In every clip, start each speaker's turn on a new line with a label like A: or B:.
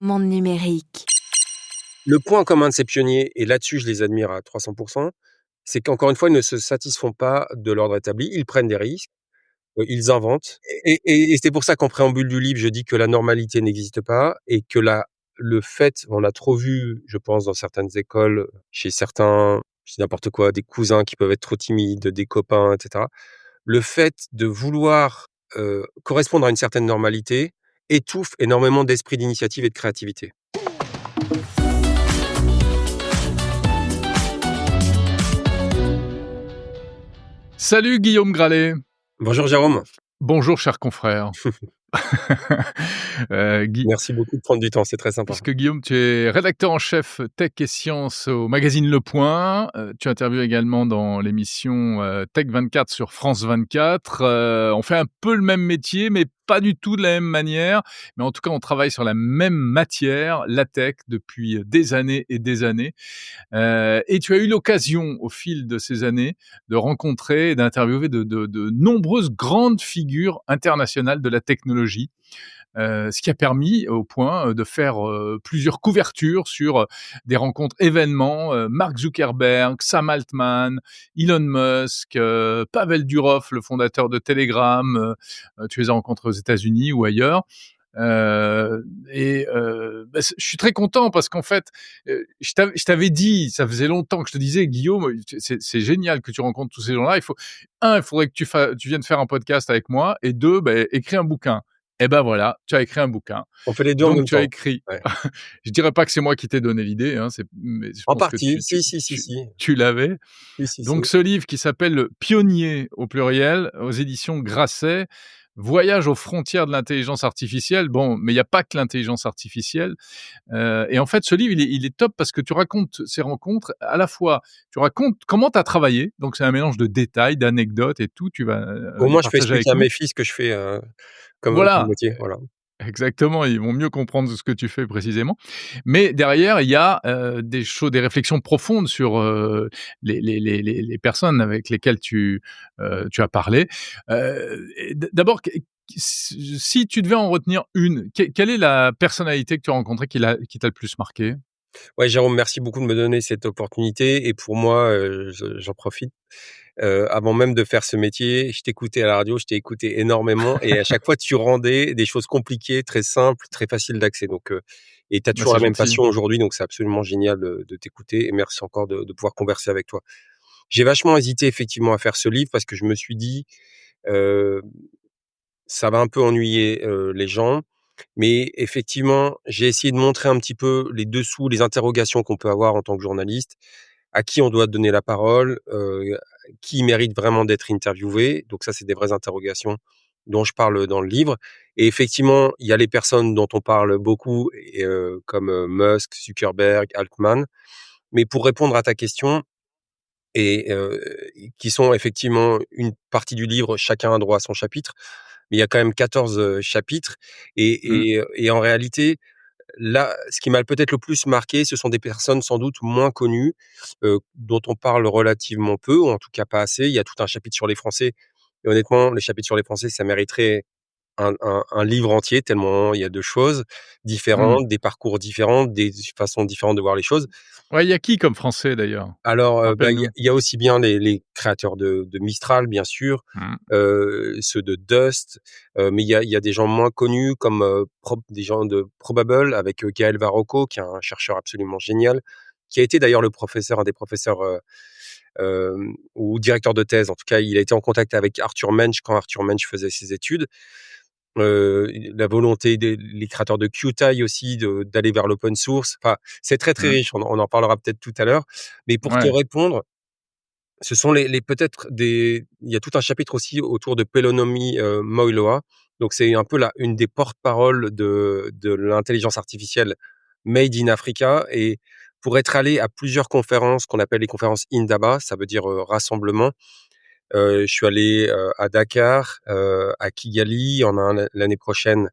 A: Monde numérique.
B: Le point commun de ces pionniers, et là-dessus je les admire à 300 c'est qu'encore une fois, ils ne se satisfont pas de l'ordre établi, ils prennent des risques, ils inventent et c'est pour ça qu'en préambule du livre, je dis que la normalité n'existe pas et que le fait on a trop vu, je pense, dans certaines écoles, chez certains, je dis n'importe quoi, des cousins qui peuvent être trop timides, des copains et cetera. Le fait de vouloir, correspondre à une certaine normalité étouffe énormément d'esprit d'initiative et de créativité.
C: Salut Guillaume Gralet.
B: Bonjour Jérôme.
C: Bonjour cher confrère. Guy,
B: Merci beaucoup de prendre du temps, c'est très sympa.
C: puisque Guillaume, tu es rédacteur en chef tech et sciences au magazine Le Point. Tu interviews également dans l'émission Tech 24 sur France 24. On fait un peu le même métier, mais pas du tout de la même manière. Mais en tout cas, on travaille sur la même matière, la tech, depuis des années et des années. Et tu as eu l'occasion, au fil de ces années, de rencontrer et d'interviewer de nombreuses grandes figures internationales de la technologie. Ce qui a permis au Point de faire plusieurs couvertures sur des rencontres événements. Mark Zuckerberg, Sam Altman, Elon Musk, Pavel Durov, le fondateur de Telegram. Tu les as rencontrés aux États-Unis ou ailleurs. Je suis très content parce qu'en fait, je t'avais dit, ça faisait longtemps que je te disais, Guillaume, c'est génial que tu rencontres tous ces gens-là. Il faudrait que tu viennes faire un podcast avec moi, et deux, écris un bouquin. Et ben voilà, tu as écrit un bouquin.
B: On fait les 2 en
C: Donc
B: même
C: tu as
B: temps.
C: écrit.
B: Ouais.
C: Je dirais pas que c'est moi qui t'ai donné l'idée, hein, mais je
B: En
C: pense que
B: partie, si.
C: tu l'avais.
B: Si.
C: Donc ce livre qui s'appelle Pionnier au pluriel, aux éditions Grasset, voyage aux frontières de l'intelligence artificielle. Bon, mais il n'y a pas que l'intelligence artificielle. Et en fait, ce livre, il est top parce que tu racontes ces rencontres. À la fois, tu racontes comment tu as travaillé. Donc c'est un mélange de détails, d'anecdotes et tout. Tu vas
B: Au
C: les
B: moins je peux
C: partager avec
B: expliquer à
C: nous.
B: mes fils que je fais, comme
C: Voilà.
B: métier, voilà.
C: Exactement, ils vont mieux comprendre ce que tu fais précisément. Mais derrière, il y a des réflexions profondes sur les personnes avec lesquelles tu as parlé. D'abord, si tu devais en retenir une, quelle est la personnalité que tu as rencontrée qui t'a le plus marqué?
B: Ouais, Jérôme, merci beaucoup de me donner cette opportunité et pour moi, j'en profite. Avant même de faire ce métier, je t'écoutais à la radio, je t'ai écouté énormément et à chaque fois tu rendais des choses compliquées, très simples, très faciles d'accès et tu as
C: Bah,
B: toujours
C: c'est
B: la même
C: gentil.
B: passion aujourd'hui, donc c'est absolument génial, de t'écouter et merci encore de pouvoir converser avec toi. J'ai vachement hésité effectivement à faire ce livre parce que je me suis dit, heu, ça va un peu ennuyer, les gens. Mais effectivement, j'ai essayé de montrer un petit peu les dessous, les interrogations qu'on peut avoir en tant que journaliste, à qui on doit donner la parole, qui mérite vraiment d'être interviewé. Donc ça, c'est des vraies interrogations dont je parle dans le livre. Et effectivement, il y a les personnes dont on parle beaucoup et comme, Musk, Zuckerberg, Altman. Mais pour répondre à ta question et qui sont effectivement une partie du livre, chacun a droit à son chapitre, mais il y a quand même 14, chapitres
C: Mmh.
B: et en réalité, là, ce qui m'a peut-être le plus marqué, ce sont des personnes sans doute moins connues, dont on parle relativement peu ou en tout cas pas assez. Il y a tout un chapitre sur les Français et honnêtement, les chapitres sur les Français, ça mériterait un livre entier tellement il y a de choses
C: Mmh.
B: différentes, des parcours différents, des façons différentes de voir les choses.
C: Ouais, il y a qui comme Français d'ailleurs?
B: Alors,
C: Rappelle-nous.
B: il y a aussi bien les créateurs de Mistral, bien sûr,
C: Mmh.
B: ceux de Dust, mais il y a des gens moins connus comme, des gens de Probable avec, Gaël Varrocco, qui est un chercheur absolument génial, qui a été d'ailleurs un des professeurs, ou directeur de thèse. En tout cas, il a été en contact avec Arthur Mensch quand Arthur Mensch faisait ses études. La volonté des les créateurs de QTI aussi d'aller vers l'open source. Enfin, c'est très, très
C: Mmh.
B: riche. On en parlera peut-être tout à l'heure. Mais pour te
C: Ouais.
B: répondre, ce sont les peut-être il y a tout un chapitre aussi autour de Pelonomi, Moiloa. Donc c'est un peu une des porte-paroles de l'intelligence artificielle made in Africa et pour être allé à plusieurs conférences qu'on appelle les conférences Indaba, ça veut dire, rassemblement. Je suis allé, à Dakar, à Kigali, il y en a un l'année prochaine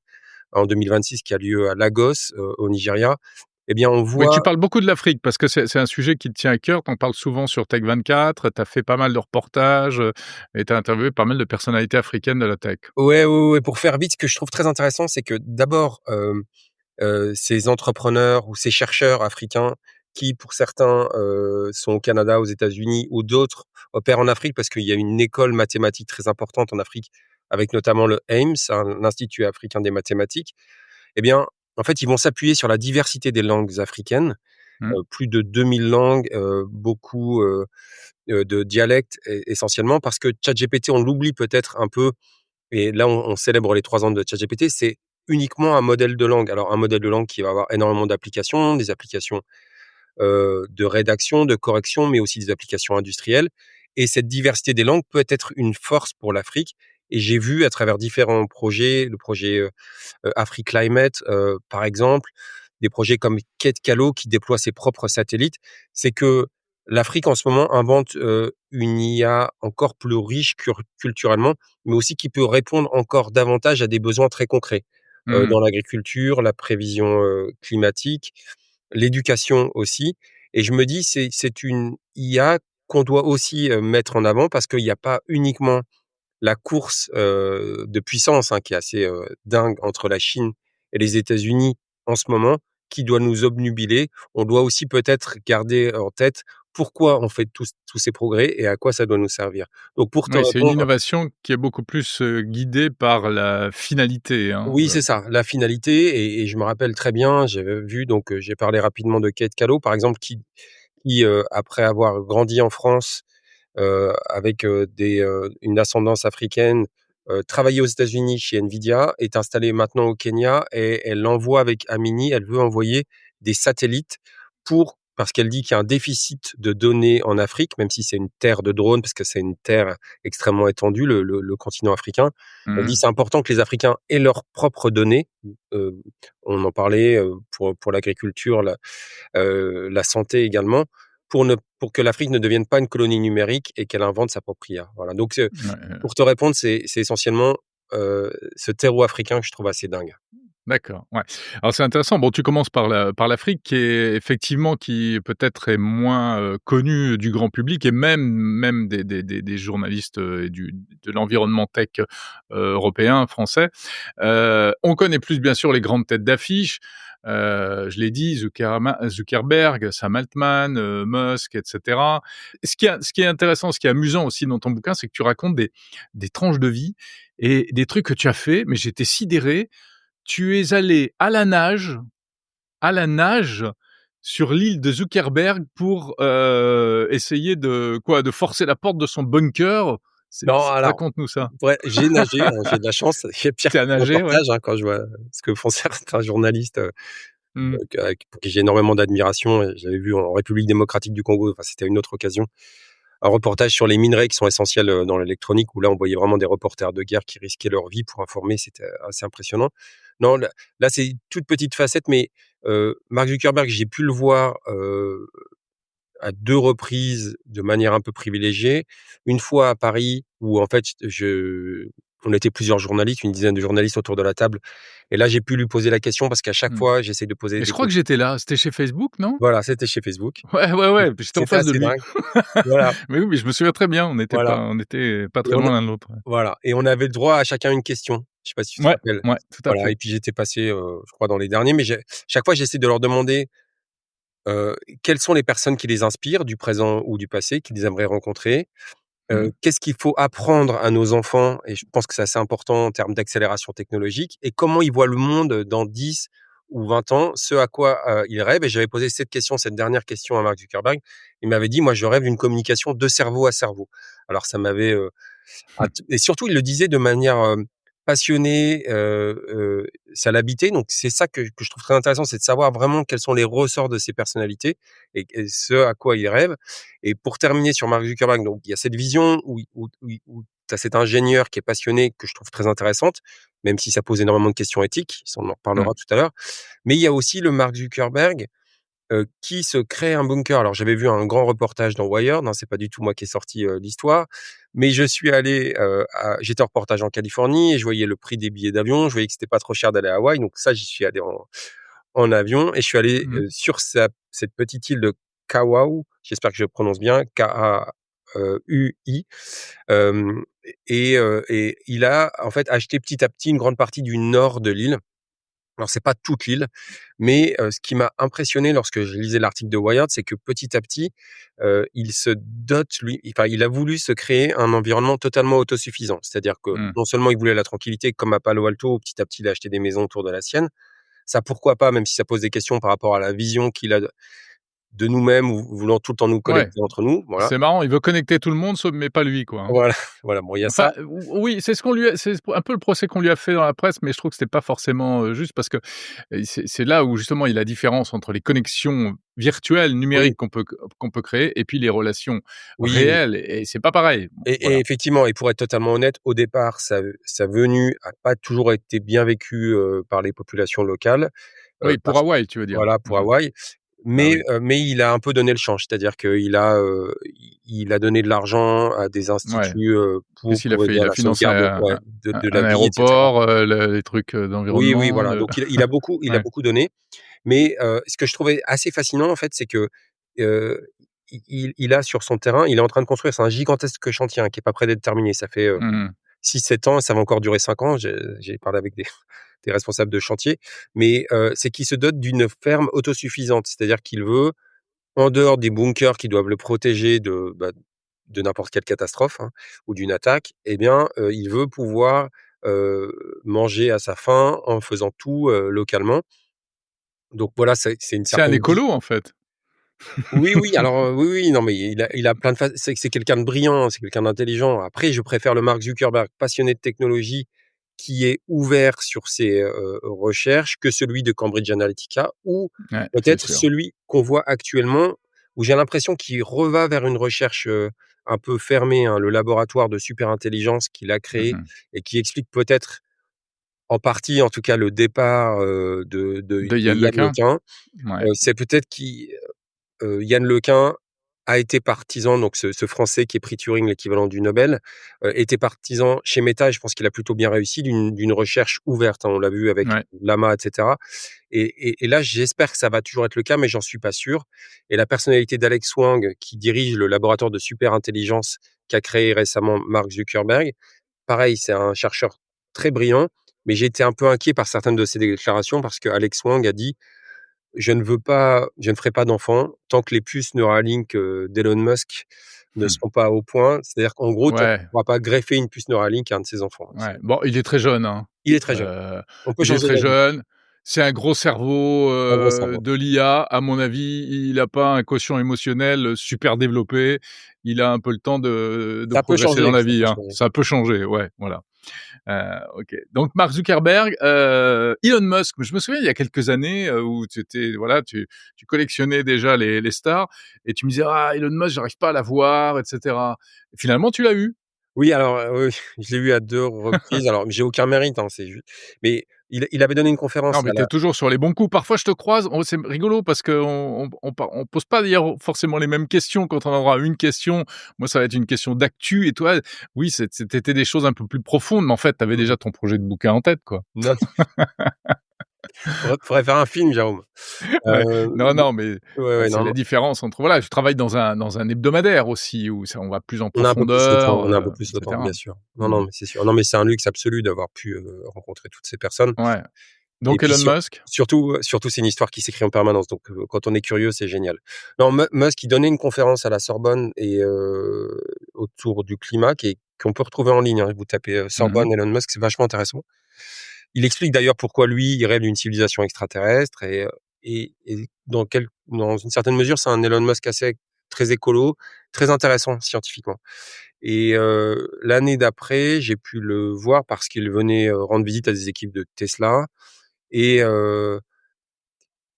B: en 2026 qui a lieu à Lagos, au Nigeria. Eh bien, on
C: Oui, tu
B: voit
C: parles beaucoup de l'Afrique parce que c'est un sujet qui te tient à cœur. Tu en parles souvent sur Tech 24, tu as fait pas mal de reportages, et tu as interviewé pas mal de personnalités africaines de la tech.
B: ouais, pour faire vite, ce que je trouve très intéressant, c'est que d'abord, ces entrepreneurs ou ces chercheurs africains qui, pour certains, sont au Canada, aux États-Unis ou d'autres opèrent en Afrique parce qu'il y a une école mathématique très importante en Afrique avec notamment le AIMS, l'Institut africain des mathématiques. Eh bien, en fait, ils vont s'appuyer sur la diversité des langues africaines,
C: Mmh.
B: plus de 2000 langues, beaucoup, de dialectes essentiellement parce que ChatGPT, on l'oublie peut-être un peu et là, on célèbre les 3 ans de ChatGPT, c'est uniquement un modèle de langue. Alors un modèle de langue qui va avoir énormément d'applications, des applications, de rédaction, de correction, mais aussi des applications industrielles et cette diversité des langues peut être une force pour l'Afrique et j'ai vu à travers différents projets, le projet, AfriClimate, par exemple, des projets comme Kate Callow qui déploie ses propres satellites, c'est que l'Afrique en ce moment invente, une IA encore plus riche culturellement, mais aussi qui peut répondre encore davantage à des besoins très concrets,
C: Mmh.
B: dans l'agriculture, la prévision, climatique, l'éducation aussi et je me dis c'est une IA qu'on doit aussi, mettre en avant parce qu'il y a pas uniquement la course, de puissance, hein, qui est assez, dingue entre la Chine et les États-Unis en ce moment, qui doit nous obnubiler. On doit aussi peut-être garder en tête pourquoi on fait tous ces progrès et à quoi ça doit nous servir. Donc pour te
C: Oui, c'est une
B: répondre,
C: innovation qui est beaucoup plus, guidée par la finalité, hein,
B: oui, c'est ça, la finalité et je me rappelle très bien, j'avais vu donc, j'ai parlé rapidement de Kate Callow par exemple qui, après avoir grandi en France avec, une ascendance africaine, travaillait aux États-Unis chez Nvidia, est installée maintenant au Kenya et elle envoie avec Amini, elle veut envoyer des satellites parce qu'elle dit qu'il y a un déficit de données en Afrique, même si c'est une terre de drones, parce que c'est une terre extrêmement étendue, le continent africain. Elle dit:
C: mmh.
B: «C'est important que les Africains aient leurs propres données». Heu, on en parlait, pour l'agriculture, la santé également, pour que l'Afrique ne devienne pas une colonie numérique et qu'elle invente sa propre IA. Voilà, donc
C: Ouais,
B: pour te répondre, c'est essentiellement, ce terreau africain que je trouve assez dingue.
C: d'accord, ouais. Alors c'est intéressant. Bon, tu commences par l'Afrique qui est effectivement qui peut-être est moins, connue du grand public et même des journalistes, et du de l'environnement tech, européen, français. On connaît plus bien sûr les grandes têtes d'affiche, je l'ai dit, Zuckerberg, Sam Altman, Musk et cetera. Ce qui est intéressant, ce qui est amusant aussi dans ton bouquin, c'est que tu racontes des tranches de vie et des trucs que tu as fait, mais j'étais sidéré. Tu es allé à la nage sur l'île de Zuckerberg pour, essayer de quoi? De forcer la porte de son bunker?
B: Non, alors,
C: Raconte-nous ça.
B: ouais, j'ai nagé, hein, j'ai de la chance, j'ai pire
C: Tu as
B: que
C: nagé, ouais?
B: reportage, hein, quand je vois ce que font certains journalistes,
C: Mmh.
B: pour qui j'ai énormément d'admiration et j'avais vu en République démocratique du Congo, enfin, c'était une autre occasion, un reportage sur les minerais qui sont essentiels, dans l'électronique où là, on voyait vraiment des reporters de guerre qui risquaient leur vie pour informer, c'était assez impressionnant. Non, là, c'est une toute petite facette, mais Mark Zuckerberg, j'ai pu le voir, à 2 reprises de manière un peu privilégiée. Une fois à Paris où en fait, on était plusieurs journalistes, une dizaine de journalistes autour de la table et là, j'ai pu lui poser la question parce qu'à chaque
C: Mmh.
B: fois, j'essaie de poser
C: Mais je
B: des
C: crois que
B: questions.
C: j'étais là. C'était chez Facebook, non?
B: Voilà, c'était chez Facebook.
C: Ouais, ouais, ouais, puis j'étais en
B: C'était
C: face de
B: assez
C: lui.
B: dingue. Voilà,
C: Mais oui, mais je me souviens très bien,
B: voilà
C: on était pas
B: et
C: très loin l'un de l'autre, ouais.
B: on avait le droit à chacun une question. Je sais pas si tu te
C: Ouais,
B: rappelles?
C: ouais, tout à
B: Voilà et
C: fait.
B: puis j'étais passé, je crois dans les derniers, mais chaque fois j'essaie de leur demander, quelles sont les personnes qui les inspirent, du présent ou du passé, qu'ils aimeraient rencontrer.
C: Mmh.
B: Qu'est-ce qu'il faut apprendre à nos enfants? Et je pense que c'est assez important en termes d'accélération technologique et comment ils voient le monde dans 10 ou 20 ans, ce à quoi, ils rêvent et j'avais posé cette question, cette dernière question à Mark Zuckerberg. Il m'avait dit: «Moi, je rêve d'une communication de cerveau à cerveau». Alors ça m'avait, et surtout, il le disait de manière, passionnée, ça l'habitait, donc c'est ça que je trouve très intéressant, c'est de savoir vraiment quels sont les ressorts de ces personnalités et ce à quoi ils rêvent et pour terminer sur Mark Zuckerberg, donc il y a cette vision où tu as cet ingénieur qui est passionné, que je trouve très intéressante, même si ça pose énormément de questions éthiques, ça on en
C: Mmh.
B: reparlera tout à l'heure. Mais il y a aussi le Mark Zuckerberg qui se crée un bunker. Alors j'avais vu un grand reportage dans Wired, hein, c'est pas du tout moi qui ai sorti, l'histoire, mais je suis allé, j'étais en reportage en Californie et je voyais le prix des billets d'avion, je voyais que c'était pas trop cher d'aller à Hawaï, donc ça j'y suis allé en avion et je suis allé,
C: Mmh.
B: sur cette petite île de Kauai, j'espère que je prononce bien, Ui, hem et il a en fait acheté petit à petit une grande partie du nord de l'île Alors c'est pas toute l'île, mais ce qui m'a impressionné lorsque je lisais l'article de Wired, c'est que petit à petit, il se dote lui enfin, il a voulu se créer un environnement totalement autosuffisant. C'est-à-dire que
C: Mmh.
B: non seulement il voulait la tranquillité comme à Palo Alto, petit à petit il a acheté des maisons autour de la sienne. Ça pourquoi pas, même si ça pose des questions par rapport à la vision qu'il a de nous-mêmes ou voulant tout le temps nous
C: Ouais,
B: connecter entre nous, voilà.
C: c'est marrant, il veut connecter tout le monde sauf mais pas lui, quoi, hein.
B: Voilà, voilà, bon il y a
C: Enfin,
B: ça.
C: oui, c'est ce qu'on lui a c'est un peu le procès qu'on lui a fait dans la presse, mais je trouve que c'était pas forcément, juste parce que, c'est là où justement il y a la différence entre les connexions virtuelles,
B: Oui,
C: numériques qu'on peut créer et puis les relations
B: oui, oui.
C: réelles et c'est pas pareil. Bon,
B: Et
C: voilà.
B: effectivement et pour être totalement honnête, au départ, sa venue a pas toujours été bien vécue, par les populations locales,
C: Oui, pour
B: parce
C: Hawaï, tu veux dire?
B: voilà, pour
C: Mmh.
B: Hawaï.
C: Bah, oui.
B: Mais il a un peu donné le change, c'est-à-dire il a donné de l'argent à des
C: Ouais.
B: instituts,
C: Qu'est-ce qu'il a
B: pour
C: fait?
B: aider
C: Il
B: à
C: a
B: la
C: financé
B: sauvegarde, ouais,
C: un
B: de
C: un
B: la vie et cetera.
C: aéroport, le les trucs,
B: Oui, oui,
C: d'environnement,
B: voilà,
C: le
B: donc il a
C: ouais.
B: beaucoup donné, mais ce que je trouvais assez fascinant, en fait, c'est que, heu, il a sur son terrain, il est en train de construire, c'est un gigantesque chantier, hein, qui est pas prêt d'être terminé. Ça fait,
C: Mmh mh.
B: 6-7 ans et ça va encore durer 5 ans. J'ai parlé avec des des responsables de chantier, mais c'est qu'il se dote d'une ferme autosuffisante. C'est-à-dire qu'il veut, en dehors des bunkers qui doivent le protéger de n'importe quelle catastrophe, hein, ou d'une attaque, eh bien, il veut pouvoir, heu, manger à sa faim en faisant tout, localement. Donc voilà, c'est une
C: C'est un
B: certaine
C: écolo, en fait.
B: oui, oui, alors, oui, oui, non, mais il a plein de c'est quelqu'un de brillant, c'est quelqu'un d'intelligent. Après, je préfère le Mark Zuckerberg passionné de technologie, qui est ouvert sur ses, recherches, que celui de Cambridge Analytica ou
C: Ouais, c'est
B: peut-être
C: sûr.
B: celui qu'on voit actuellement, où j'ai l'impression qu'il reva vers une recherche, un peu fermée, hein, le laboratoire de superintelligence qu'il a
C: Mmh
B: créé
C: mh.
B: et qui explique peut-être, en partie, en tout cas, le départ,
C: De
B: de
C: Yann
B: Yann
C: Lequin?
B: Lequin.
C: Ouais.
B: C'est peut-être Yann Lequin a été partisan, donc ce Français qui est prix Turing, l'équivalent du Nobel, était partisan chez Meta et je pense qu'il a plutôt bien réussi d'une recherche ouverte, hein. On l'a vu avec
C: Ouais.
B: Llama et cetera et là, j'espère que ça va toujours être le cas, mais j'en suis pas sûr et la personnalité d'Alex Wang qui dirige le laboratoire de super intelligence qu'a créé récemment Mark Zuckerberg, pareil, c'est un chercheur très brillant, mais j'ai été un peu inquiet par certaines de ses déclarations parce qu'Alex Wang a dit: je ne ferai pas d'enfants tant que les puces Neuralink, d'Elon Musk ne
C: Mmh.
B: seront pas au point. C'est-à-dire qu'en gros, on
C: Ouais,
B: pourra pas greffer une puce Neuralink à un de ses enfants.
C: ouais. Bon, il est très jeune, hein.
B: Il est très jeune.
C: Heu,
B: On peut
C: il est
B: changer
C: très
B: d'avis.
C: jeune. C'est un gros cerveau,
B: Un gros cerveau.
C: de l'IA. À mon avis, il a pas un quotient émotionnel, super développé. Il a un peu le temps de
B: Ça peut
C: progresser dans
B: changer,
C: la
B: ça
C: vie,
B: peut
C: hein.
B: changer.
C: Ça peut changer, ouais, voilà. OK. Donc Mark Zuckerberg, Elon Musk, je me souviens il y a quelques années, où tu étais voilà, tu collectionnais déjà les stars et tu me disais: «Ah Elon Musk, j'arrive pas à l'avoir» et cetera. Finalement, tu l'as eu?
B: Oui, alors, oui, je l'ai eu à 2 reprises. Alors, j'ai aucun mérite, hein, c'est juste mais il avait donné une
C: Non,
B: conférence
C: mais
B: à
C: tu es
B: la
C: toujours sur les bons coups. Parfois, je te croise, c'est rigolo parce qu'on pose pas d'ailleurs forcément les mêmes questions quand on aura une question. Moi, ça va être une question d'actu et toi, oui, c'était des choses un peu plus profondes, mais en fait, tu avais
B: mmh,
C: déjà ton projet de bouquin en tête, quoi.
B: non, faudrait faire un film, Jérôme.
C: Ouais. Non,
B: D
C: non, mais
B: ouais, ouais,
C: c'est
B: non,
C: la
B: non,
C: différence entre voilà, je travaille dans un hebdomadaire aussi où ça on va plus en
B: on a un peu plus le temps,
C: profondeur,
B: on a un peu
C: et
B: plus le temps,
C: cetera.
B: bien sûr. Non,
C: Mmh.
B: non, mais c'est sûr. Non, mais c'est un luxe absolu d'avoir pu, rencontrer toutes ces personnes.
C: Ouais.
B: Et
C: Donc
B: puis
C: Elon Musk?
B: surtout, c'est une histoire qui s'écrit en permanence, donc quand on est curieux, c'est génial. Non, Musk, il donnait une conférence à la Sorbonne et autour du climat qu'on peut retrouver en ligne, hein. Vous tapez,
C: Mmh.
B: Sorbonne Elon Musk, c'est vachement intéressant. Il explique d'ailleurs pourquoi lui, il rêve d'une civilisation extraterrestre et dans une certaine mesure, c'est un Elon Musk assez très écolo, très intéressant scientifiquement et l'année d'après, j'ai pu le voir parce qu'il venait, rendre visite à des équipes de Tesla et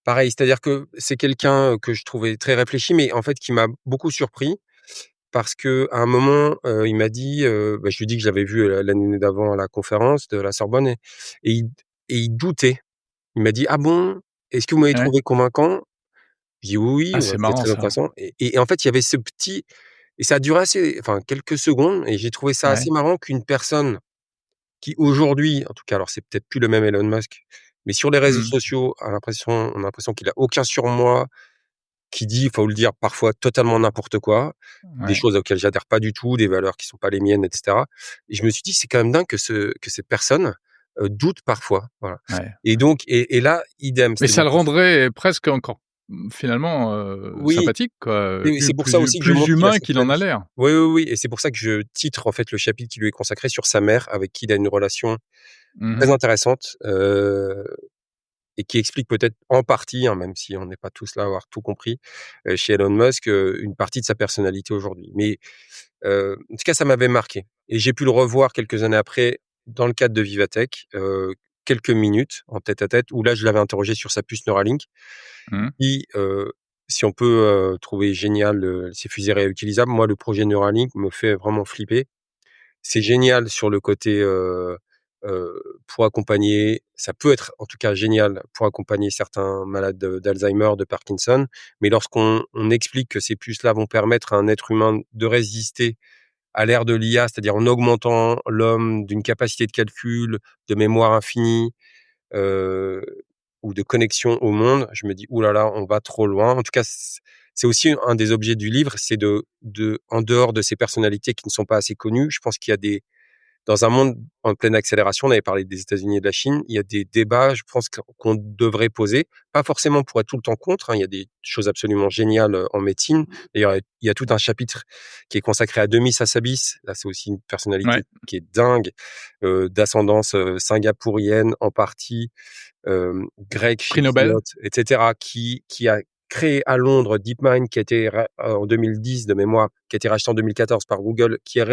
B: pareil, c'est-à-dire que c'est quelqu'un, que je trouvais très réfléchi, mais en fait qui m'a beaucoup surpris parce qu'à un moment, il m'a dit, je lui ai dit que je l'avais vu, l'année d'avant à la conférence de la Sorbonne et il et il doutait. Il m'a dit: «Ah bon? Est-ce que vous m'avez
C: Ouais.
B: trouvé convaincant?» Je dis: «Oui,
C: Ah,
B: oui, ouais,
C: c'est
B: c'est
C: marrant
B: très
C: ça.
B: intéressant» et en fait, il y avait ce petit et ça a duré assez enfin quelques secondes et j'ai trouvé ça assez
C: Ouais.
B: marrant qu'une personne qui aujourd'hui, en tout cas, alors c'est peut-être plus le même Elon Musk, mais sur les réseaux
C: Mmh.
B: sociaux, on a l'impression qu'il a aucun surmoi, qui dit, il faut le dire, parfois totalement n'importe quoi, des
C: Ouais.
B: choses auxquelles j'adhère pas du tout, des valeurs qui sont pas les miennes et cetera et je me suis dit: «C'est quand même dingue que cette personne, doutent parfois, voilà.
C: Ouais.
B: Et donc là, idem,
C: Mais ça
B: c'est-à-dire
C: le
B: que
C: rendrait presque encore, finalement,
B: oui,
C: sympathique quoi,
B: et c'est pour ça aussi que je
C: plus
B: montre qu'il a
C: humain
B: cette
C: qu'il en a
B: famille.
C: l'air.
B: Oui, oui, oui, et c'est pour ça que je titre, en fait, le chapitre qui lui est consacré sur sa mère, avec qui il a une relation
C: Mmh
B: très
C: mh.
B: intéressante, et qui explique peut-être en partie, hein, même si on n'est pas tous là à avoir tout compris, chez Elon Musk, une partie de sa personnalité aujourd'hui. Mais, en tout cas, ça m'avait marqué, et j'ai pu le revoir quelques années après dans le cadre de Vivatech, quelques minutes en tête-à-tête, où là, je l'avais interrogé sur sa puce Neuralink
C: Mmh.
B: qui, si on peut, trouver génial, ces fusées réutilisables, moi, le projet Neuralink me fait vraiment flipper. C'est génial sur le côté, pour accompagner, ça peut être en tout cas génial pour accompagner certains malades d'Alzheimer, de Parkinson, mais lorsqu'on explique que ces puces-là vont permettre à un être humain de résister à l'ère de l'IA, c'est-à-dire en augmentant l'homme d'une capacité de calcul, de mémoire infinie, heu, ou de connexion au monde, je me dis: «Ouh là là, on va trop loin». En tout cas, c'est aussi un des objets du livre, c'est de en dehors de ces personnalités qui ne sont pas assez connues, je pense qu'il y a des dans un monde en pleine accélération, on avait parlé des États-Unis et de la Chine, il y a des débats, je pense qu'on devrait poser, pas forcément pour être tout le temps contre, hein, il y a des choses absolument géniales, en médecine. D'ailleurs, il y a tout un chapitre qui est consacré à Demis Hassabis. Là, c'est aussi une
C: Ouais,
B: personnalité qui est dingue, d'ascendance, singapourienne en partie, grecque,
C: prix Nobel.
B: chypriote, et cetera, qui a créé à Londres DeepMind, qui a été en 2010 de mémoire, qui a été racheté en 2014 par Google, qui a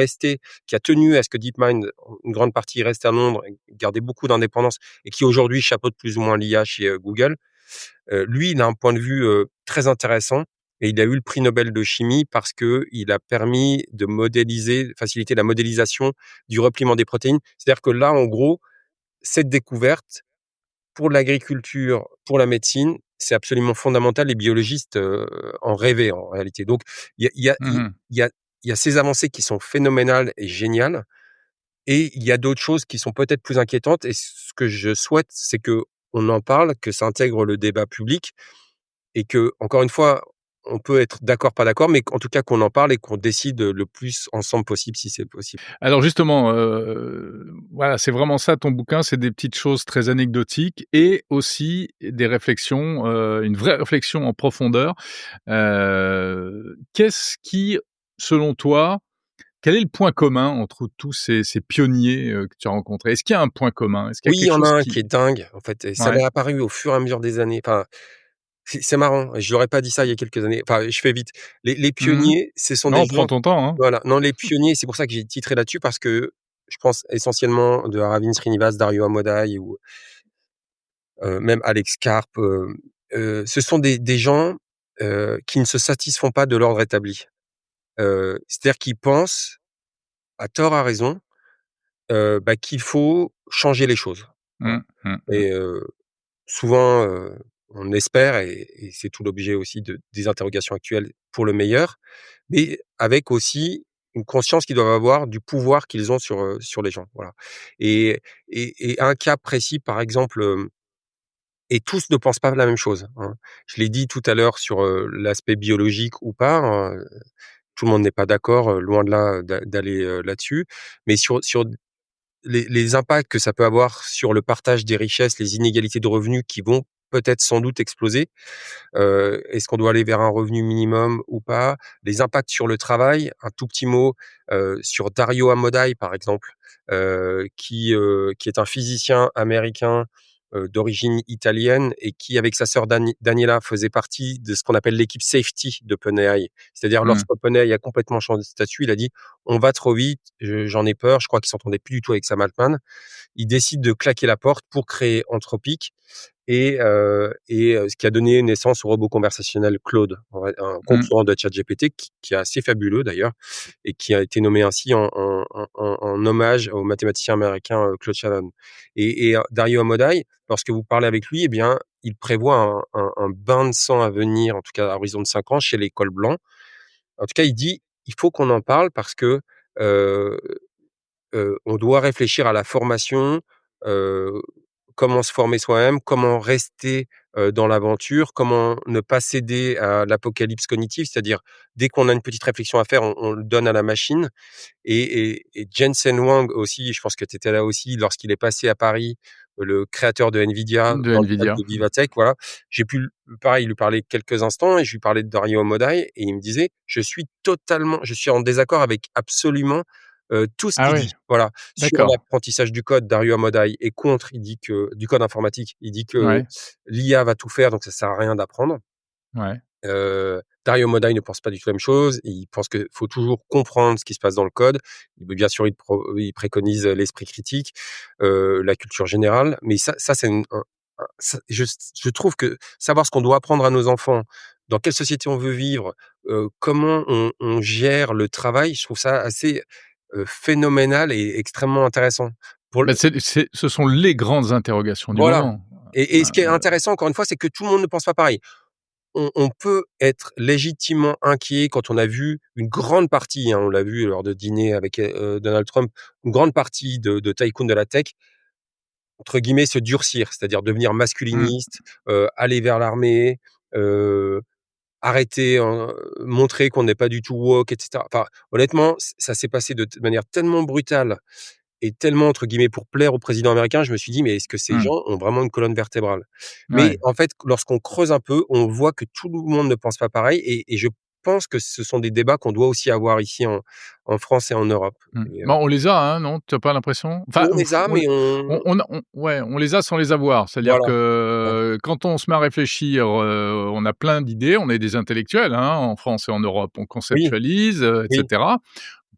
B: tenu à ce que DeepMind, une grande partie, reste à Londres, et gardait beaucoup d'indépendance, et qui aujourd'hui chapeaute plus ou moins l'IA chez, Google. Lui, il a un point de vue, très intéressant, et il a eu le prix Nobel de chimie parce qu'il a permis de faciliter la modélisation du repliement des protéines. C'est-à-dire que là, en gros, cette découverte, pour l'agriculture, pour la médecine, c'est absolument fondamental. Les biologistes, en rêvaient en réalité. Donc
C: Mmh mh.
B: il y a il y a ces avancées qui sont phénoménales et géniales, et il y a d'autres choses qui sont peut-être plus inquiétantes, et ce que je souhaite, c'est qu'on en parle, que ça intègre le débat public, et que, encore une fois, on peut être d'accord, pas d'accord, mais qu'en tout cas qu'on en parle et qu'on décide le plus ensemble possible, si c'est possible.
C: Alors justement, voilà, c'est vraiment ça ton bouquin, c'est des petites choses très anecdotiques et aussi des réflexions, une vraie réflexion en profondeur. Qu'est-ce qui, selon toi, quel est le point commun entre tous ces pionniers, que tu as rencontrés? Est-ce qu'il y a un point commun? Est-ce qu'il y a
B: Oui, il y
C: quelque
B: en a
C: chose
B: un qui
C: qui
B: est dingue, en fait, et ça m'est
C: ouais.
B: apparu au fur et à mesure des années. Enfin, c'est marrant, je l'aurais pas dit ça il y a quelques années. Enfin, je fais vite. Les
C: Mmh.
B: pionniers, ce sont des
C: Non, prends
B: gens,
C: ton temps, hein.
B: voilà, non, les pionniers, c'est pour ça que j'ai titré là-dessus, parce que je pense essentiellement de Aravind Srinivas, Dario Amodei, ou même Alex Karp, ce sont des gens, qui ne se satisfont pas de l'ordre établi. C'est-à-dire qu'ils pensent, à tort, à raison, qu'il faut changer les choses. Voilà,
C: Mmh, mmh, mmh.
B: et souvent, on espère, et c'est tout l'objet aussi des interrogations actuelles, pour le meilleur, mais avec aussi une conscience qu'ils doivent avoir du pouvoir qu'ils ont sur les gens, voilà, et un cas précis, par exemple, et tous ne pensent pas la même chose, hein. Je l'ai dit tout à l'heure sur, l'aspect biologique ou pas, hein, tout le monde n'est pas d'accord, loin de là, d'aller, là-dessus, mais sur les impacts que ça peut avoir sur le partage des richesses, les inégalités de revenus qui vont peut-être sans doute exploser. Est-ce qu'on doit aller vers un revenu minimum ou pas? Les impacts sur le travail, un tout petit mot, sur Dario Amodei, par exemple, qui est un physicien américain, d'origine italienne, et qui, avec sa sœur Daniela, faisait partie de ce qu'on appelle l'équipe safety d'OpenAI. C'est-à-dire,
C: Mmh.
B: lorsqu'OpenAI a complètement changé de statut, il a dit: «On va trop vite, j'en ai peur». Je crois qu'il s'entendait plus du tout avec Sam Altman. Il décide de claquer la porte pour créer Anthropic, ce qui a donné naissance au robot conversationnel Claude, ouais, un
C: Mmh.
B: concurrent de ChatGPT qui est assez fabuleux d'ailleurs, et qui a été nommé ainsi en hommage au mathématicien américain, Claude Shannon, Dario Amodei, lorsque vous parlez avec lui, eh bien, il prévoit un bain de sang à venir, en tout cas à horizon de 5 ans, chez les cols blancs. En tout cas, il dit: «Il faut qu'on en parle parce que, heu on doit réfléchir à la formation, heu, comment se former soi-même, comment rester, dans l'aventure, comment ne pas céder à l'apocalypse cognitive, c'est-à-dire dès qu'on a une petite réflexion à faire, on le donne à la machine. Et Jensen Huang aussi, je pense que tu étais là aussi lorsqu'il est passé à Paris, le créateur de Nvidia,
C: De
B: dans le cadre
C: Nvidia.
B: de Vivatech, voilà. J'ai pu pareil, lui parler quelques instants et je lui parlais de Dario Amodei et il me disait: Je suis en désaccord avec absolument, tout ce
C: Ah
B: qu'il
C: ouais,
B: dit». Voilà. Sur
C: d'accord.
B: l'apprentissage du code, Dario Amodei est contre, il dit que du code informatique, il dit que
C: Ouais,
B: l'IA va tout faire, donc ça sert à rien d'apprendre.
C: ouais.
B: Dario Modai ne pense pas du tout la même chose. Il pense qu'il faut toujours comprendre ce qui se passe dans le code. Bien sûr, il préconise l'esprit critique, la culture générale. Mais ça c'est ça je trouve que savoir ce qu'on doit apprendre à nos enfants, dans quelle société on veut vivre, comment on gère le travail, je trouve ça assez, phénoménal et extrêmement intéressant. Pour
C: Bah, ce sont les grandes interrogations du
B: Voilà.
C: moment.
B: Et ce qui est intéressant encore une fois, c'est que tout le monde ne pense pas pareil. On peut être légitimement inquiet quand on a vu une grande partie, hein, on l'a vu lors de dîner avec, Donald Trump, une grande partie de tycoons de la tech, entre guillemets, «se durcir», c'est-à-dire devenir
C: Mmh,
B: masculiniste, aller vers l'armée, heu, arrêter, montrer qu'on n'est pas du tout woke et cetera. Enfin, honnêtement, ça s'est passé de manière tellement brutale et tellement, entre guillemets, «pour plaire au président américain», je me suis dit: «Mais est-ce que ces
C: mmh,
B: gens ont vraiment une colonne vertébrale?» Mais
C: ouais.
B: en fait, lorsqu'on creuse un peu, on voit que tout le monde ne pense pas pareil et je pense que ce sont des débats qu'on doit aussi avoir ici en France et en Europe
C: Mmh.
B: et
C: Bah, on les a, hein, non? Tu as pas l'impression? Enfin,
B: on les a, mais
C: on ouais, on les a sans les avoir. C'est-à-dire
B: voilà, ouais.
C: que quand on se met à réfléchir, on a plein d'idées, on est des intellectuels, hein, en France et en Europe. On
B: Oui,
C: conceptualise, et
B: oui.
C: cetera.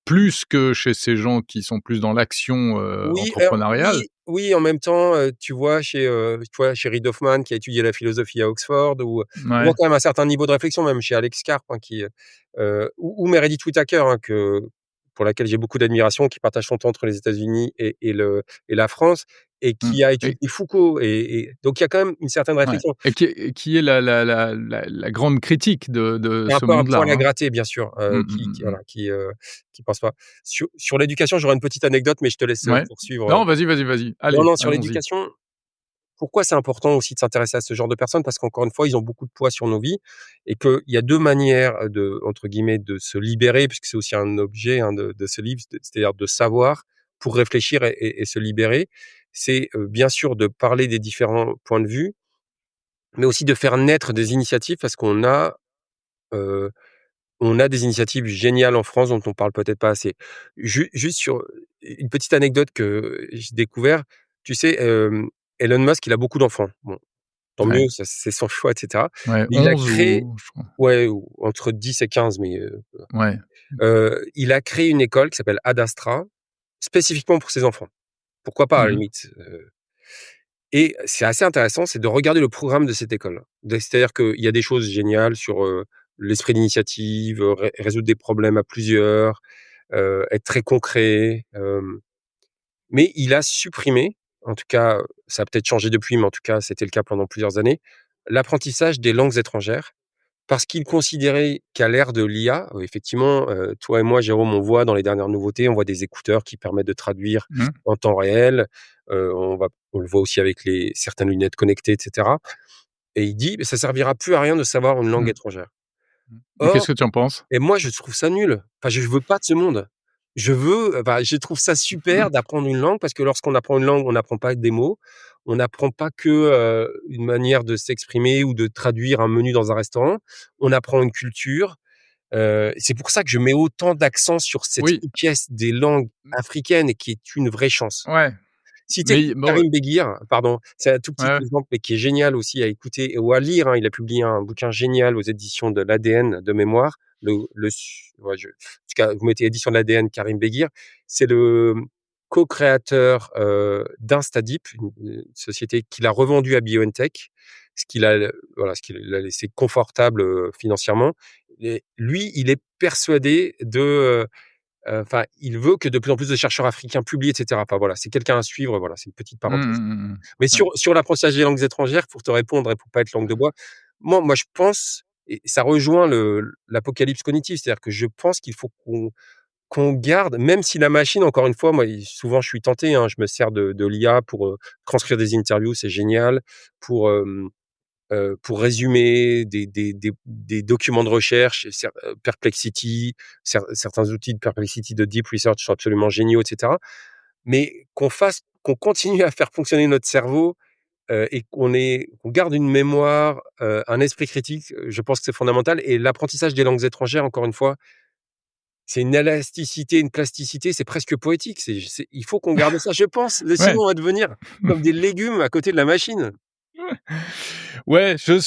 C: Plus que chez ces gens qui sont plus dans l'action,
B: Oui, alors
C: entrepreneuriale.
B: oui, en même temps, tu vois, chez Reid Hoffman qui a étudié la philosophie à Oxford ou on voit
C: Ouais.
B: quand même un certain niveau de réflexion, même chez Alex Karp, hein, ou Meredith Whittaker, hein, pour laquelle j'ai beaucoup d'admiration, qui partage son temps entre les États-Unis et la France et
C: Mmh
B: qui a
C: et
B: étudié Foucault et donc il y a quand même une certaine
C: ouais
B: réflexion.
C: et qui est la grande critique de
B: Il y a un
C: ce
B: peu un
C: monde-là,
B: poil à
C: hein.
B: gratter, bien sûr,
C: Mmh, mmh, mmh,
B: voilà, qui pense pas. Sur l'éducation, j'aurais une petite anecdote, mais je te laisse,
C: mmh. Ouais.
B: poursuivre.
C: Non, vas-y, vas-y, vas-y.
B: Non,
C: Allez,
B: non, sur
C: allons-y.
B: l'éducation. Pourquoi c'est important aussi de s'intéresser à ce genre de personnes? Parce qu'encore une fois, ils ont beaucoup de poids sur nos vies et qu'il y a 2 manières, de entre guillemets, «de se libérer», puisque c'est aussi un objet, hein, de ce livre, c'est-à-dire de savoir pour réfléchir et se libérer. C'est, bien sûr de parler des différents points de vue, mais aussi de faire naître des initiatives parce heu, on a des initiatives géniales en France dont on parle peut-être pas assez. Juste sur une petite anecdote que j'ai découvert, tu sais, Elon Musk, il a beaucoup d'enfants. Bon, tant
C: Ouais,
B: mieux, ça c'est son choix et cetera.
C: ouais,
B: Mais il a
C: 11
B: créé
C: ou je crois.
B: ouais, ou entre 10 et 15, mais
C: Ouais.
B: il a créé une école qui s'appelle Ad Astra, spécifiquement pour ses enfants. Pourquoi pas à la
C: Mmh mh.
B: limite, et c'est assez intéressant, c'est de regarder le programme de cette école. C'est-à-dire qu'il y a des choses géniales sur, l'esprit d'initiative, résoudre des problèmes à plusieurs, être très concret, mais il a supprimé, en tout cas, ça a peut-être changé depuis, mais en tout cas, c'était le cas pendant plusieurs années, l'apprentissage des langues étrangères parce qu'il considérait qu'à l'ère de l'IA, effectivement, toi et moi, Jérôme, on voit dans les dernières nouveautés, on voit des écouteurs qui permettent de traduire
C: Mmh.
B: en temps réel, on le voit aussi avec les certaines lunettes connectées et cetera et il dit: «Mais ça servira plus à rien de savoir une langue
C: Mmh.
B: étrangère».
C: Mmh. Et qu'est-ce
B: Or
C: que tu en penses?
B: et moi, je trouve ça nul. Enfin, je veux pas de ce monde. Je trouve ça super
C: Mmh.
B: d'apprendre une langue parce que lorsqu'on apprend une langue, on n'apprend pas que des mots. On n'apprend pas que, une manière de s'exprimer ou de traduire un menu dans un restaurant. On apprend une culture. C'est pour ça que je mets autant d'accent sur cette
C: Oui.
B: richesse des langues africaines et qui est une vraie chance.
C: Ouais,
B: Si tu
C: mais
B: écoutes
C: bon,
B: Karim Beguir, pardon, c'est un tout petit
C: ouais.
B: exemple, mais qui est génial aussi à écouter ou à lire, hein. Il a publié un bouquin génial aux éditions de l'ADN de mémoire. Le su ouais, en tout cas, vous mettez éditions de l'ADN Karim Beguir. C'est le co-créateur, d'Instadeep, une société qu'il a revendue à BioNTech, ce qu'il a laissé confortable, financièrement et lui, il est persuadé enfin, il veut que de plus en plus de chercheurs africains publient et cetera. Enfin voilà, c'est quelqu'un à suivre, voilà, c'est une petite
C: Mmh
B: parenthèse.
C: mh, mmh mh.
B: Mais
C: Ouais.
B: sur l'apprentissage des langues étrangères, pour te répondre et pour pas être langue de bois, moi je pense et ça rejoint l'apocalypse cognitive, c'est-à-dire que je pense qu'il faut qu'on garde même si la machine encore une fois, moi souvent je suis tenté, hein, je me sers de l'IA pour, transcrire des interviews, c'est génial, pour, pour résumer des documents de recherche, Perplexity, certains outils de Perplexity, de Deep Research sont absolument géniaux, et cetera. Mais qu'on continue à faire fonctionner notre cerveau, et qu'on garde une mémoire, un esprit critique, je pense que c'est fondamental et l'apprentissage des langues étrangères, encore une fois, c'est une élasticité, une plasticité, c'est presque poétique. Il faut qu'on garde ça, je pense,
C: Ouais.
B: sinon on va devenir comme des légumes à côté de la machine,
C: Ouais, je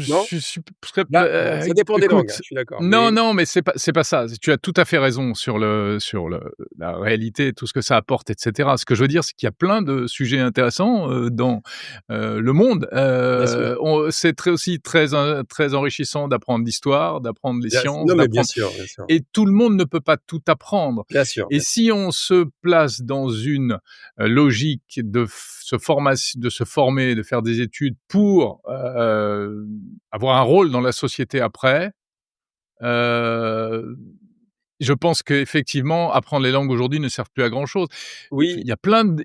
B: non?
C: suis très
B: Là, bon, ça dépend des langues, hein,
C: écoute,
B: je suis d'accord,
C: non,
B: mais
C: non, mais c'est pas ça. Tu as tout à fait raison sur la réalité, tout ce que ça apporte et cetera. Ce que je veux dire, c'est qu'il y a plein de sujets intéressants, dans, le monde.
B: bien sûr,
C: C'est très enrichissant d'apprendre l'histoire, d'apprendre les sciences,
B: non, mais
C: d'apprendre
B: bien sûr,
C: et tout le monde ne peut pas tout apprendre.
B: bien sûr,
C: Et
B: bien sûr.
C: si on se place dans une, logique de se former, de faire des études pour, avoir un rôle dans la société après, heu, je pense qu'effectivement, apprendre les langues aujourd'hui ne sert plus à grand chose.
B: Oui,
C: Il y a plein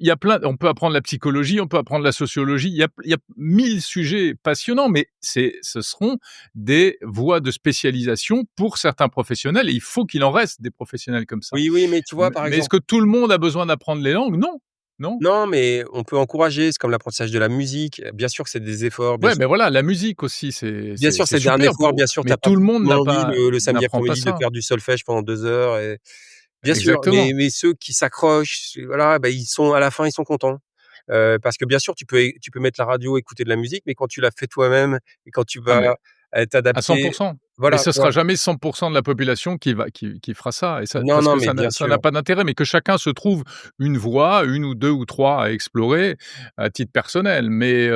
C: on peut apprendre la psychologie, on peut apprendre la sociologie, il y a 1000 sujets passionnants, mais ce seront des voies de spécialisation pour certains professionnels et il faut qu'il en reste des professionnels comme ça.
B: oui, oui, mais tu vois,
C: Mais
B: par
C: mais est-ce
B: exemple
C: que tout le monde a besoin d'apprendre les langues? Non, non.
B: non, mais on peut encourager, c'est comme l'apprentissage de la musique. Bien sûr que c'est des efforts,
C: Ouais, mais voilà, la musique aussi, c'est
B: bien
C: c'est
B: sûr,
C: c'est
B: c'est un
C: super
B: effort,
C: pour
B: bien sûr, tu
C: mais
B: as pas
C: tout le monde n'a
B: forcément envie
C: pas
B: le samedi
C: n'apprend pas
B: après-midi de
C: ça.
B: faire du solfège pendant 2 heures et bien sûr,
C: Exactement.
B: mais ceux qui s'accrochent, voilà, bah, ils sont à la fin, ils sont contents. Parce que bien sûr, tu peux mettre la radio, écouter de la musique, mais quand tu la fais toi-même et quand tu
C: Ah
B: vas,
C: mais à
B: t'adapter
C: 100%. Mais
B: voilà,
C: ce
B: tu vois?
C: sera jamais 100% de la population qui fera ça et ça
B: Non,
C: parce
B: non,
C: que
B: mais bien
C: ça n'a
B: sûr.
C: pas d'intérêt, mais que chacun se trouve une voie, une ou 2 ou 3 à explorer à titre personnel. Mais,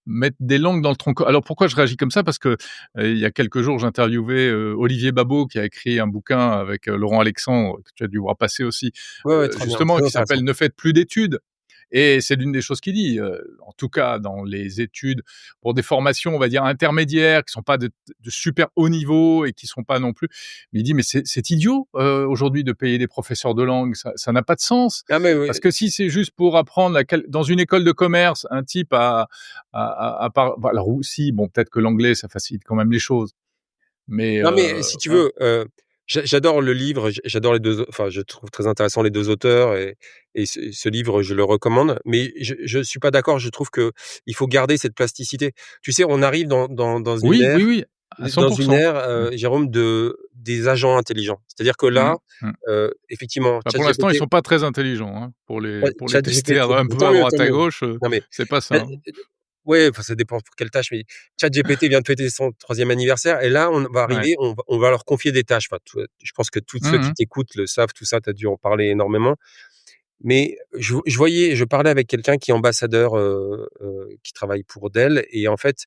C: mettre des langues dans le tronc co alors pourquoi je réagis comme ça? Parce que, il y a quelques jours, j'interviewais, Olivier Babot qui a écrit un bouquin avec, Laurent Alexandre, que tu as dû voir passer aussi,
B: Ouais, ouais, très bien,
C: justement
B: très
C: qui
B: intéressant.
C: s'appelle «Ne faites plus d'études». Et c'est l'une des choses qu'il dit, en tout cas dans les études pour des formations, on va dire intermédiaires, qui sont pas de super haut niveau et qui sont pas non plus mais il dit: «Mais c'est idiot, aujourd'hui de payer des professeurs de langue, ça n'a pas de sens».
B: Ah mais oui,
C: Parce que si c'est juste pour apprendre la quel dans une école de commerce, un type à part bah, alors aussi, bon, peut-être que l'anglais, ça facilite quand même les choses, mais
B: non, mais si tu
C: voilà.
B: veux, j'adore le livre, j'adore les 2 au enfin, je trouve très intéressant les 2 auteurs et ce livre, je le recommande, mais je suis pas d'accord, je trouve qu'il faut garder cette plasticité. Tu sais, on arrive dans une
C: Oui, oui,
B: ère
C: oui, à 100%. Mmh.
B: Jérôme, des agents intelligents. C'est-à-dire que
C: Mmh.
B: là,
C: Mmh.
B: effectivement,
C: Bah, pour l'instant, ils
B: ChatGPT
C: sont pas très intelligents, hein, pour les tester
B: ChatGPT,
C: un peu
B: tant
C: à
B: mieux,
C: droite
B: tant
C: à
B: mieux.
C: gauche,
B: Non mais,
C: c'est pas ça,
B: heu,
C: hein.
B: ouais, enfin, ça dépend pour quelle tâche, mais ChatGPT vient de fêter son 3e anniversaire et là, on va
C: Ouais.
B: arriver, on va leur confier des tâches. Enfin, je pense que tous ceux
C: Mmh
B: qui
C: mh.
B: t'écoutent le savent, tout ça, tu as dû en parler énormément. Mais je parlais avec quelqu'un qui est ambassadeur, qui travaille pour Dell et en fait,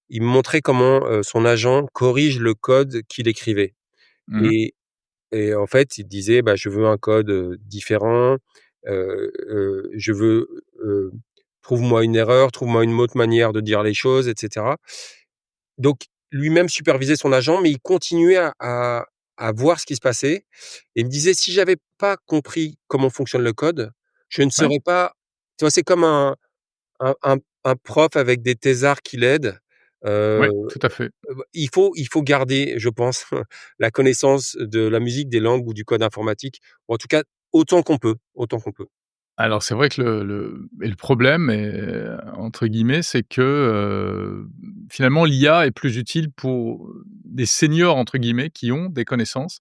B: il me montrait comment, son agent corrige le code qu'il écrivait
C: Mmh.
B: et en fait, il disait: «Bah, je veux un code, différent, je veux, trouve-moi une erreur, trouve-moi une autre manière de dire les choses» et cetera. Donc lui-même supervisait son agent, mais il continuait à voir ce qui se passait et il me disait: «Si j'avais pas compris comment fonctionne le code, je ne
C: Ouais,
B: serais pas» tu vois? C'est comme un un un prof avec des thésards qui l'aident,
C: ouais,
B: heu,
C: tout à fait.
B: il faut garder, je pense, la connaissance de la musique, des langues ou du code informatique, ou en tout cas autant qu'on peut.
C: Alors c'est vrai que le problème entre guillemets, c'est que, finalement l'IA est plus utile pour des «seniors» entre guillemets qui ont des connaissances,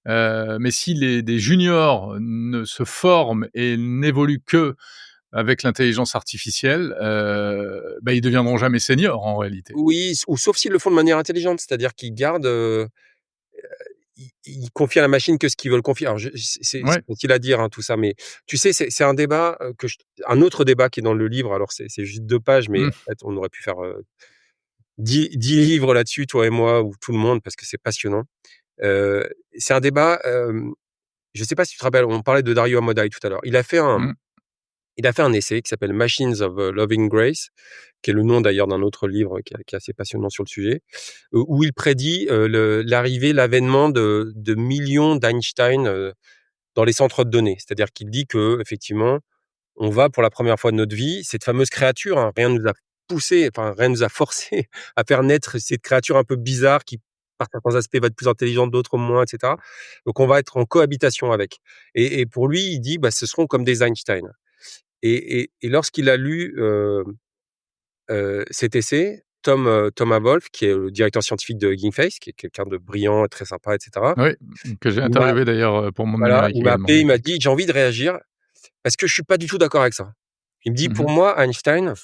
C: mais si les des juniors ne se forment et n'évoluent qu'avec l'intelligence artificielle, bah, ils deviendront jamais seniors en réalité.
B: Oui, ou sauf s'ils le font de manière intelligente, c'est-à-dire qu'ils gardent, ils confient à la machine que ce qu'ils veulent confier. Alors c'est
C: Ouais.
B: facile à dire, hein, tout ça, mais tu sais, c'est un débat, un autre débat qui est dans le livre, alors c'est juste 2 pages, mais
C: Mmh.
B: en fait, on aurait pu faire, 10 livres là-dessus, toi et moi ou tout le monde, parce que c'est passionnant. Heu, c'est un débat, je sais pas si tu te rappelles, on parlait de Dario Amodei tout à l'heure.
C: Mmh.
B: Il a fait un essai qui s'appelle Machines of, Loving Grace, qui est le nom d'ailleurs d'un autre livre qui est assez passionnant sur le sujet, où il prédit, l'avènement de millions d'Einstein, dans les centres de données. C'est-à-dire qu'il dit qu'effectivement, on va pour la première fois de notre vie, cette fameuse créature, hein, rien ne nous a poussé, enfin rien nous a forcé à faire naître cette créature un peu bizarre qui, par certains aspects, va être plus intelligente, d'autres moins, et cetera. Donc on va être en cohabitation avec. Et pour lui, il dit: «Bah, ce seront comme des Einstein». Et lorsqu'il a lu, cet essai, Thomas Wolfe, qui est le directeur scientifique de Hugging Face, qui est quelqu'un de brillant, très sympa, et cetera,
C: Oui, que j'ai
B: il m'a
C: interviewé d'ailleurs, pour mon
B: voilà,
C: numérique
B: il m'a
C: également,
B: appelé, il
C: donc
B: m'a dit: «J'ai envie de réagir parce que je suis pas du tout d'accord avec ça». Il me dit:
C: mmh
B: «Pour moi, Einstein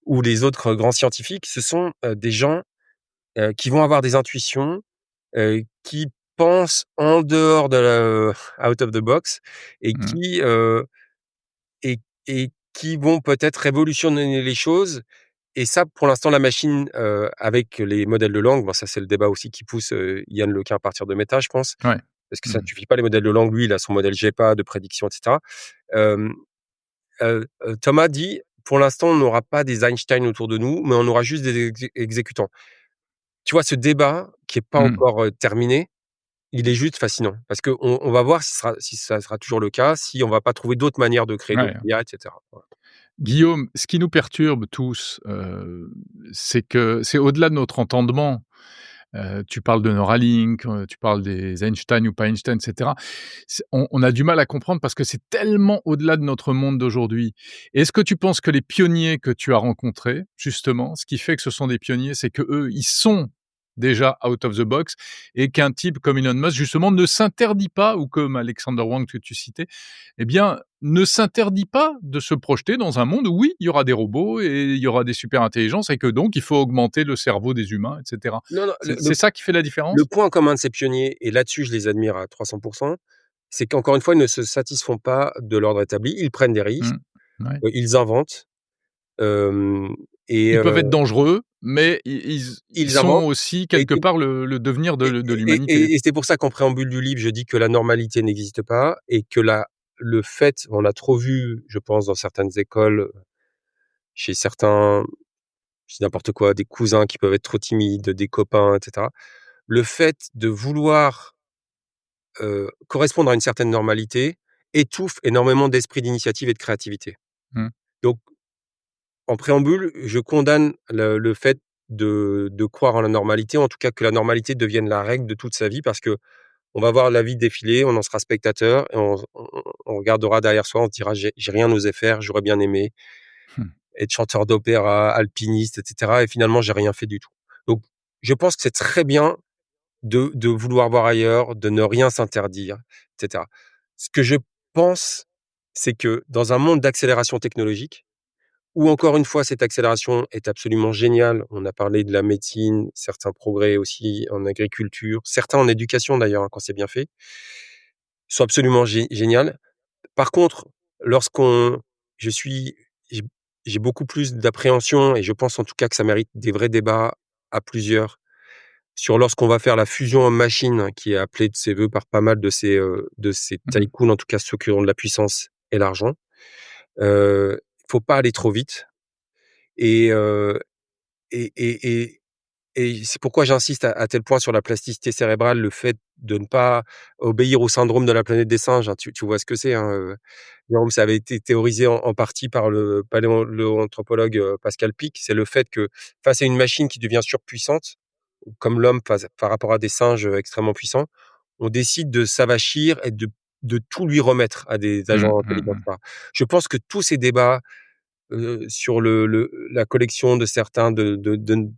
B: ou les autres grands scientifiques, ce sont, des gens, qui vont avoir des intuitions, qui pensent en dehors de out of the box et
C: mh,
B: et qui vont peut-être révolutionner les choses». Et ça, pour l'instant, la machine, avec les modèles de langue, bon ça, c'est le débat aussi qui pousse, Yann Lequin à partir de Meta, je pense,
C: ouais.
B: parce que ça ne
C: Mmh.
B: suffit pas les modèles de langue. Lui, il a son modèle GEPA de prédiction, et cetera. Hem, Thomas dit: «Pour l'instant, on n'aura pas des Einstein autour de nous, mais on aura juste des exécutants». Tu vois, ce débat qui est pas
C: Mmh.
B: encore, terminé, il est juste fascinant parce qu'on va voir si ça sera toujours le cas, si on va pas trouver d'autres manières de créer d'autres
C: Ouais.
B: IA, et cetera. Voilà.
C: Guillaume, ce qui nous perturbe tous, c'est que c'est au-delà de notre entendement. Tu parles de Neuralink, tu parles des Einstein ou pas Einstein, et cetera. On a du mal à comprendre parce que c'est tellement au-delà de notre monde d'aujourd'hui. Est-ce que tu penses que les pionniers que tu as rencontrés, justement, ce qui fait que ce sont des pionniers, c'est qu'eux, ils sont déjà out of the box et qu'un type comme Elon Musk, justement, ne s'interdit pas, ou comme Alexander Wang que tu citais, eh bien, ne s'interdit pas de se projeter dans un monde où oui, il y aura des robots et il y aura des super intelligences et que donc il faut augmenter le cerveau des humains, et cetera.
B: Non, non,
C: C'est ça qui fait la
B: le
C: différence?
B: point commun de ces pionniers, et là-dessus je les admire à 300, c'est qu'encore une fois, ils ne se satisfont pas de l'ordre établi. Ils prennent des risques,
C: Mmh. Ouais.
B: ils inventent, hem et
C: Ils peuvent être dangereux, mais ils
B: ils
C: sont
B: inventent
C: aussi
B: et
C: quelque part le devenir
B: et
C: de l'humanité.
B: c'est pour ça qu'en préambule du livre, je dis que la normalité n'existe pas et que le fait, on a trop vu, je pense, dans certaines écoles, chez certains, je dis n'importe quoi, des cousins qui peuvent être trop timides, des copains, et cetera. Le fait de vouloir, correspondre à une certaine normalité étouffe énormément d'esprit d'initiative et de créativité.
C: Mmh.
B: Donc, en préambule, je condamne le fait de croire en la normalité, en tout cas que la normalité devienne la règle de toute sa vie, parce que on va voir la vie défiler, on en sera spectateur et on regardera derrière soi, on se dira: «J'ai rien osé faire, j'aurais bien aimé
C: Mmh.
B: être chanteur d'opéra, alpiniste, et cetera, et finalement j'ai rien fait du tout». Donc je pense que c'est très bien de vouloir voir ailleurs, de ne rien s'interdire, et cetera. Ce que je pense, c'est que dans un monde d'accélération technologique, où encore une fois cette accélération est absolument géniale, on a parlé de la médecine, certains progrès aussi en agriculture, certains en éducation d'ailleurs, hein, quand c'est bien fait, sont absolument géniales. Par contre, lorsqu'on je suis j'ai j'ai beaucoup plus d'appréhension, et je pense en tout cas que ça mérite des vrais débats à plusieurs sur lorsqu'on va faire la fusion homme-machine, qui est appelée de ses vœux par pas mal de ces
C: Mmh.
B: tycoons, en tout cas ceux qui ont de la puissance et l'argent. Faut pas aller trop vite, et heu et et et et c'est pourquoi j'insiste à tel point sur la plasticité cérébrale, le fait de ne pas obéir au syndrome de la planète des singes, hein. Tu vois ce que c'est, hein, Jérôme? Ça avait été théorisé en partie par le paléoanthropologue, Pascal Pic. C'est le fait que face à une machine qui devient surpuissante, comme l'homme face par rapport à des singes, extrêmement puissants, on décide de s'avachir et de tout lui remettre à des
C: Mmh,
B: agents
C: mmh
B: intelligents, et
C: mh.
B: cetera. Je pense que tous ces débats, sur la collection de certains de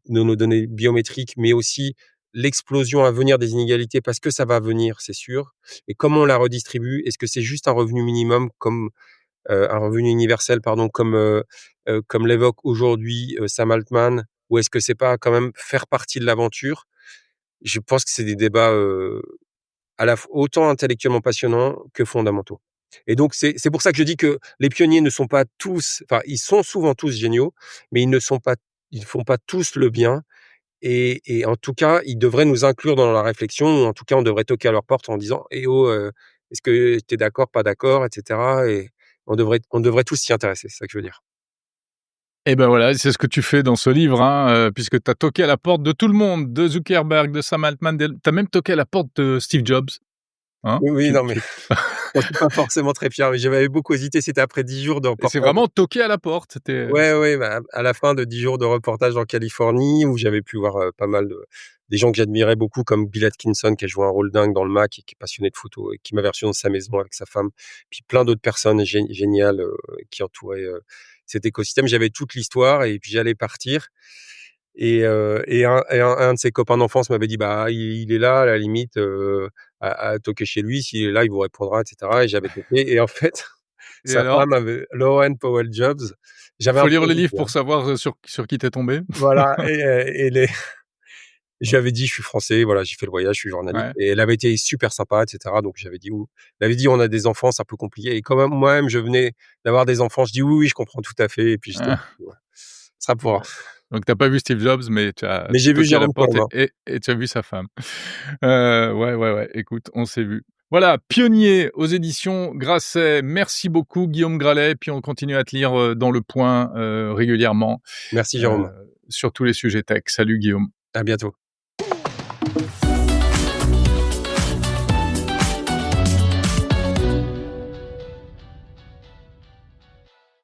B: nos données biométriques, mais aussi l'explosion à venir des inégalités, parce que ça va venir, c'est sûr, et comment on la redistribue. Est-ce que c'est juste un revenu minimum comme, un revenu universel, pardon, comme l'évoque aujourd'hui, Sam Altman? Ou est-ce que c'est pas quand même faire partie de l'aventure? Je pense que c'est des débats, à la f autant intellectuellement passionnants que fondamentaux, et donc c'est pour ça que je dis que les pionniers ne sont pas tous, enfin, ils sont souvent tous géniaux, mais ils font pas tous le bien, et en tout cas, ils devraient nous inclure dans la réflexion, ou en tout cas, on devrait toquer à leur porte en disant: «Eh oh, est-ce que tu es d'accord, pas d'accord?» et cetera, et on devrait tous s'y intéresser, c'est ça que je veux dire.
C: Et ben voilà, c'est ce que tu fais dans ce livre, hein, puisque tu as toqué à la porte de tout le monde, de Zuckerberg, de Sam Altman, tu as même toqué à la porte de Steve Jobs, hein?
B: Oui, oui, non, mais j'en suis pas forcément très fier, mais j'avais beaucoup hésité. C'était après 10 jours de
C: Et c'est
B: reportage.
C: vraiment toqué à la porte, c'était,
B: Ouais, ouais, bah, à la fin de 10 jours de reportage en Californie où j'avais pu voir, pas mal de des gens que j'admirais beaucoup comme Bill Atkinson qui a joué un rôle dingue dans le Mac et qui est passionné de photo et qui m'avait reçu dans sa maison avec sa femme. Puis plein d'autres personnes géniales, qui entouraient, cet écosystème. J'avais toute l'histoire et puis j'allais partir et un de ses copains d'enfance m'avait dit: «Bah, il est là à la limite, à toquer chez lui. S'il est là, il vous répondra et cetera» et j'avais toqué et en fait,
C: et
B: sa
C: alors?
B: femme avait Lauren Powell Jobs. J'avais un
C: Faut lire
B: peu
C: le livre
B: hésité,
C: pour
B: hein.
C: savoir, sur qui tu tombé?
B: Voilà et les je lui avais dit: «Je suis français, voilà, j'ai fait le voyage, je suis journaliste»
C: Ouais.
B: et elle avait été super sympa et cetera, donc j'avais dit: «Ou» elle avait dit: «On a des enfants, c'est un peu compliqué» et comme moi-même je venais d'avoir des enfants, je dis: «Oui, oui, je comprends tout à fait» et puis j'étais
C: Ah,
B: ouais, ce sera pour
C: ouais. Donc tu as pas vu Steve Jobs, mais tu as
B: mais j'ai vu
C: toqué à la
B: Jérôme
C: porte et
B: Collomb.
C: et et tu as vu sa femme. Ouais, ouais, ouais, écoute, on s'est vu. Voilà, Pionnier aux éditions Grasset. Merci beaucoup Guillaume Gralet, puis on continue à te lire, dans Le Point, régulièrement,
B: Merci
C: heu,
B: Jérôme,
C: sur tous les sujets tech. Salut Guillaume.
B: à bientôt.